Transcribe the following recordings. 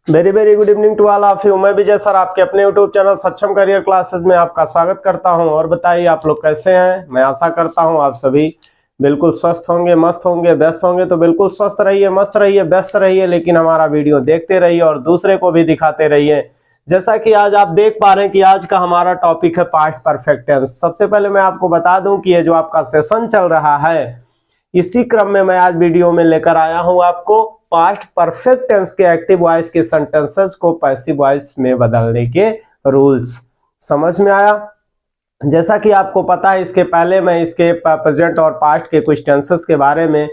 Very very good evening to all of you. मैं Vijay sir आपके अपने YouTube channel Saksham career classes में आपका स्वागत करता हूं। और बताइए आप लोग कैसे हैं। मैं आशा करता हूं आप सभी बिल्कुल स्वस्थ होंगे, मस्त होंगे, व्यस्त होंगे। तो बिल्कुल स्वस्थ रहिए, मस्त रहिए, व्यस्त रहिए, लेकिन हमारा वीडियो देखते रहिए और दूसरे को भी दिखाते रहिए। जैसा कि आज आप देख पा रहे हैं कि आज का हमारा टॉपिक है पास्ट परफेक्ट टेंस। सबसे पहले मैं आपको बता दूं कि ये जो आपका सेशन चल रहा है, इसी क्रम में मैं आज वीडियो में लेकर आया हूं आपको पास्ट परफेक्ट टेंस के एक्टिव वॉइस के सेंटेंसेस को पैसिव वॉइस में बदलने के रूल्स। समझ में आया। जैसा कि आपको पता है, इसके पहले मैं इसके प्रेजेंट और पास्ट के कुछ टेंसेस के बारे में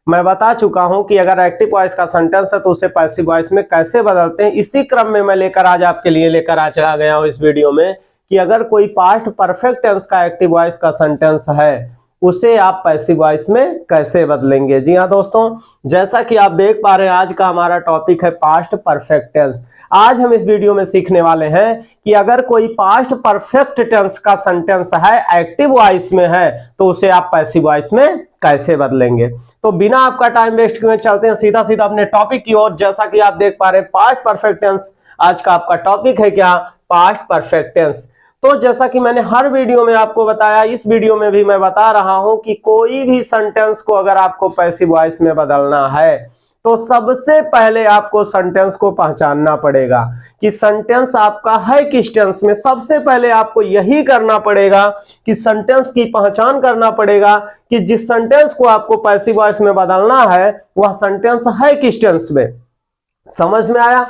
मैं बता चुका हूं कि अगर एक्टिव वॉइस का सेंटेंस है तो उसे पैसिव वॉइस में कैसे बदलते हैं। इसी क्रम में मैं आज आपके लिए लेकर आ चला गया हूं इस वीडियो में कि अगर कोई पास्ट परफेक्ट टेंस का एक्टिव वॉइस का सेंटेंस है उसे आप पैसिव वॉइस में कैसे बदलेंगे। जी हाँ दोस्तों, जैसा कि आप देख पा रहे हैं आज का हमारा टॉपिक है पास्ट परफेक्ट टेंस। आज हम इस वीडियो में सीखने वाले हैं कि अगर कोई पास्ट परफेक्ट टेंस का सेंटेंस है, एक्टिव वॉइस में है, तो उसे आप पैसिव वॉइस में कैसे बदलेंगे। तो बिना आपका टाइम वेस्ट किए चलते हैं सीधा सीधा अपने टॉपिक की ओर। जैसा कि आप देख पा रहे हैं पास्ट परफेक्ट टेंस आज का आपका टॉपिक है क्या, पास्ट परफेक्ट टेंस। तो जैसा कि मैंने हर वीडियो में आपको बताया, इस वीडियो में भी मैं बता रहा हूं कि कोई भी सेंटेंस को अगर आपको पैसिव वॉइस में बदलना है तो सबसे पहले आपको सेंटेंस को पहचानना पड़ेगा कि सेंटेंस आपका है किस टेंस में। सबसे पहले आपको यही करना पड़ेगा कि सेंटेंस की पहचान करना पड़ेगा कि जिस सेंटेंस को आपको पैसिव वॉइस में बदलना है वह सेंटेंस है किस टेंस में। समझ में आया।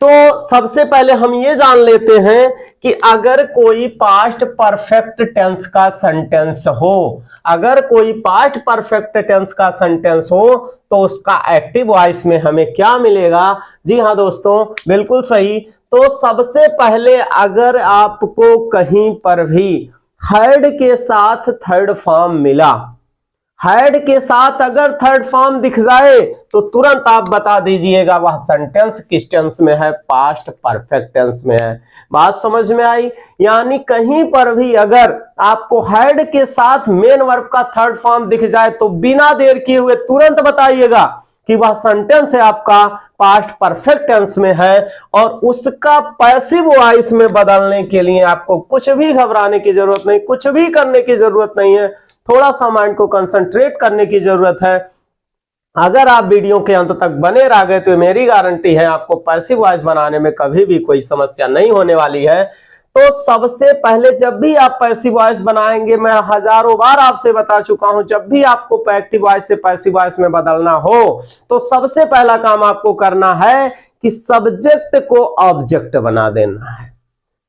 तो सबसे पहले हम ये जान लेते हैं कि अगर कोई पास्ट परफेक्ट टेंस का सेंटेंस हो, अगर कोई पास्ट परफेक्ट टेंस का सेंटेंस हो तो उसका एक्टिव वॉइस में हमें क्या मिलेगा। जी हाँ दोस्तों, बिल्कुल सही। तो सबसे पहले अगर आपको कहीं पर भी हैड के साथ थर्ड फॉर्म मिला, हैड के साथ अगर थर्ड फॉर्म दिख जाए तो तुरंत आप बता दीजिएगा वह सेंटेंस किस टेंस में है, पास्ट परफेक्ट टेंस में है। बात समझ में आई। यानी कहीं पर भी अगर आपको हैड के साथ मेन वर्ब का थर्ड फॉर्म दिख जाए तो बिना देर किए हुए तुरंत बताइएगा कि वह सेंटेंस है आपका पास्ट परफेक्ट टेंस में है। और उसका पैसिव वॉइस में बदलने के लिए आपको कुछ भी घबराने की जरूरत नहीं, कुछ भी करने की जरूरत नहीं है, थोड़ा सा माइंड को कंसंट्रेट करने की जरूरत है। अगर आप वीडियो के अंत तक बने रह गए तो मेरी गारंटी है आपको पैसिव वॉइस बनाने में कभी भी कोई समस्या नहीं होने वाली है। तो सबसे पहले जब भी आप पैसिव वॉइस बनाएंगे, मैं हजारों बार आपसे बता चुका हूं, जब भी आपको एक्टिव वॉइस से पैसिव वॉइस में बदलना हो तो सबसे पहला काम आपको करना है कि सब्जेक्ट को ऑब्जेक्ट बना देना है।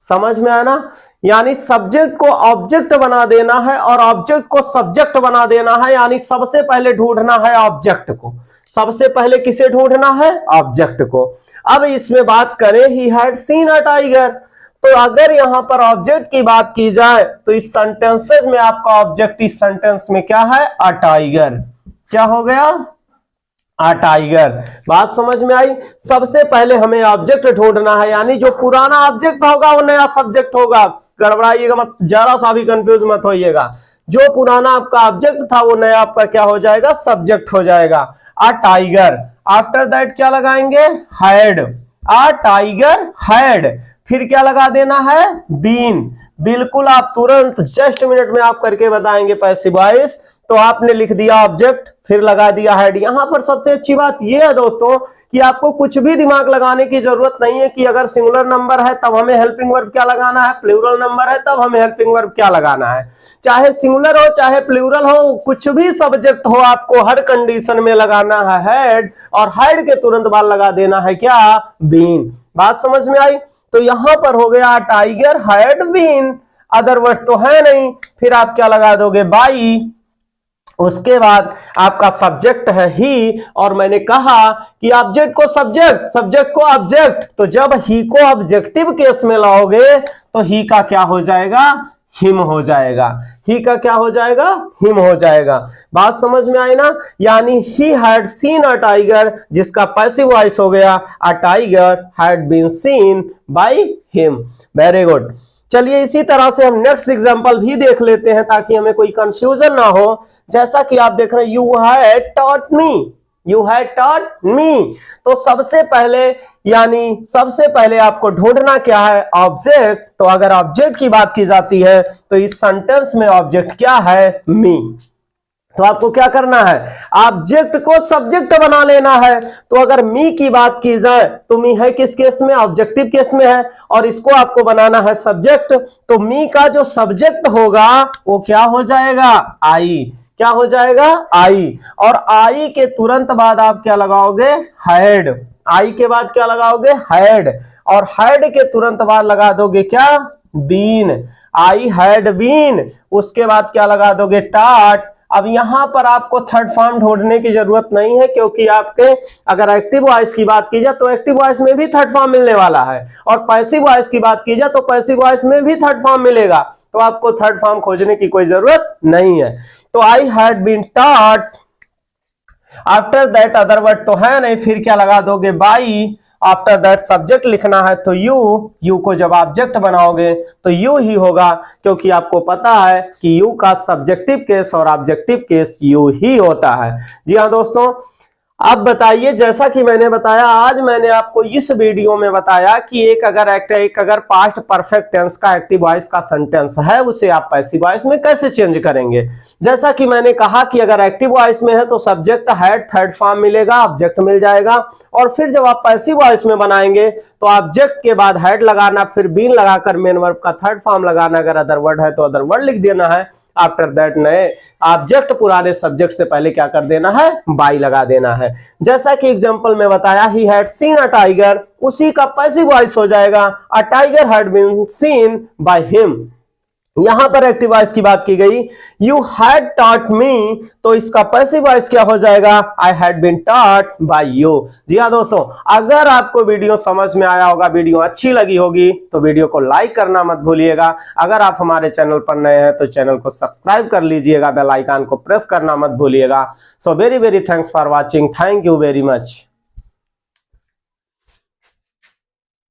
समझ में आया ना। यानी सब्जेक्ट को ऑब्जेक्ट बना देना है और ऑब्जेक्ट को सब्जेक्ट बना देना है। यानी सबसे पहले ढूंढना है ऑब्जेक्ट को। सबसे पहले किसे ढूंढना है, ऑब्जेक्ट को। अब इसमें बात करें ही हैड सीन अ टाइगर, तो अगर यहां पर ऑब्जेक्ट की बात की जाए तो इस सेंटेंसेस में आपका ऑब्जेक्ट इस सेंटेंस में क्या है, अ टाइगर। क्या हो गया, आ टाइगर। बात समझ में आई। सबसे पहले हमें ऑब्जेक्ट ढूंढना है, यानी जो पुराना ऑब्जेक्ट होगा वो नया सब्जेक्ट होगा। गड़बड़ाइएगा मत, जरा सा भी कंफ्यूज मत होइएगा। जो पुराना आपका ऑब्जेक्ट था वो नया आपका क्या हो जाएगा, सब्जेक्ट हो जाएगा। आ टाइगर। आफ्टर दैट क्या लगाएंगे, हैड। Uh tiger had. फिर क्या लगा देना है, बीन। बिल्कुल आप तुरंत जस्ट मिनट में आप करके बताएंगे पैसिव वॉइस। तो आपने लिख दिया ऑब्जेक्ट, फिर लगा दिया हेड। यहां पर सबसे अच्छी बात यह है दोस्तों कि आपको कुछ भी दिमाग लगाने की जरूरत नहीं है कि अगर सिंगुलर नंबर है तब हमें हेल्पिंग वर्ब क्या लगाना है, प्लूरल नंबर है तब हमें हेल्पिंग वर्ब क्या लगाना है। चाहे सिंगुलर हो चाहे प्लूरल हो, कुछ भी सब्जेक्ट हो, आपको हर कंडीशन में लगाना है हेड, और हेड के तुरंत बाद लगा देना है क्या, बीन। बात समझ में आई। तो यहां पर हो गया tiger had been, other word तो है नहीं। फिर आप क्या लगा दोगे, बाई। उसके बाद आपका सब्जेक्ट है ही, और मैंने कहा कि ऑब्जेक्ट को सब्जेक्ट, सब्जेक्ट को ऑब्जेक्ट। तो जब ही को ऑब्जेक्टिव केस में लाओगे तो ही का क्या हो जाएगा, हिम हो जाएगा। ही का क्या हो जाएगा, हिम हो जाएगा। बात समझ में आई ना। यानी he had seen a tiger, जिसका पैसिव वॉइस हो गया a tiger had been seen by him. Very good. चलिए इसी तरह से हम नेक्स्ट एग्जांपल भी देख लेते हैं ताकि हमें कोई कंफ्यूजन ना हो। जैसा कि आप देख रहे हैं, you had taught me, you had taught me. तो सबसे पहले यानी सबसे पहले आपको ढूंढना क्या है, ऑब्जेक्ट। तो अगर ऑब्जेक्ट की बात की जाती है तो इस सेंटेंस में ऑब्जेक्ट क्या है, मी। तो आपको क्या करना है, ऑब्जेक्ट को सब्जेक्ट बना लेना है। तो अगर मी की बात की जाए तो मी है किस केस में, ऑब्जेक्टिव केस में है, और इसको आपको बनाना है सब्जेक्ट। तो मी का जो सब्जेक्ट होगा वो क्या हो जाएगा, आई। क्या हो जाएगा, आई। और आई के तुरंत बाद आप क्या लगाओगे, हैड। आई के बाद क्या लगाओगे, हैड। और हैड के तुरंत बाद लगा दोगे क्या, बीन। I had been. उसके बाद क्या लगा दोगे, टाट। अब यहां पर आपको थर्ड फॉर्म ढूंढने की जरूरत नहीं है, क्योंकि आपके अगर एक्टिव वॉइस की बात की जाए तो एक्टिव वॉइस में भी थर्ड फॉर्म मिलने वाला है, और पैसिव वॉइस की बात की जाए तो पैसिव वॉइस में भी थर्ड फॉर्म मिलेगा। तो आपको थर्ड फॉर्म खोजने की कोई जरूरत नहीं है। तो I had been taught. After that other word तो है नहीं, फिर क्या लगा दोगे, बाई। आफ्टर दैट सब्जेक्ट लिखना है तो यू को जब ऑब्जेक्ट बनाओगे तो यू ही होगा, क्योंकि आपको पता है कि यू का सब्जेक्टिव केस और ऑब्जेक्टिव केस यू ही होता है। जी हाँ दोस्तों, अब बताइए, जैसा कि मैंने बताया, आज मैंने आपको इस वीडियो में बताया कि एक अगर पास्ट परफेक्ट टेंस का एक्टिव वॉइस का सेंटेंस है उसे आप पैसिव वॉइस में कैसे चेंज करेंगे। जैसा कि मैंने कहा कि अगर एक्टिव वॉइस में है तो सब्जेक्ट हैड थर्ड फॉर्म मिलेगा, ऑब्जेक्ट मिल जाएगा, और फिर जब आप पैसिव वॉइस में बनाएंगे तो ऑब्जेक्ट के बाद हैड लगाना, फिर बीन लगाकर मेन वर्ब का थर्ड फॉर्म लगाना, अगर अदर वर्ड है तो अदर वर्ड लिख देना है। आफ्टर दैट नए ऑब्जेक्ट पुराने सब्जेक्ट से पहले क्या कर देना है, बाई लगा देना है। जैसा कि एग्जांपल में बताया, he had seen a tiger, उसी का पैसिव वॉइस हो जाएगा, a tiger had been seen by him. यहां पर एक्टिव वॉइस की बात की गई, यू हैड टॉट मी, तो इसका पैसिव वॉइस क्या हो जाएगा, I had been taught by you. जी हाँ दोस्तों, अगर आपको वीडियो समझ में आया होगा, वीडियो अच्छी लगी होगी तो वीडियो को लाइक करना मत भूलिएगा। अगर आप हमारे चैनल पर नए हैं तो चैनल को सब्सक्राइब कर लीजिएगा, बेल आइकन को प्रेस करना मत भूलिएगा। So very very thanks for watching, thank you very much.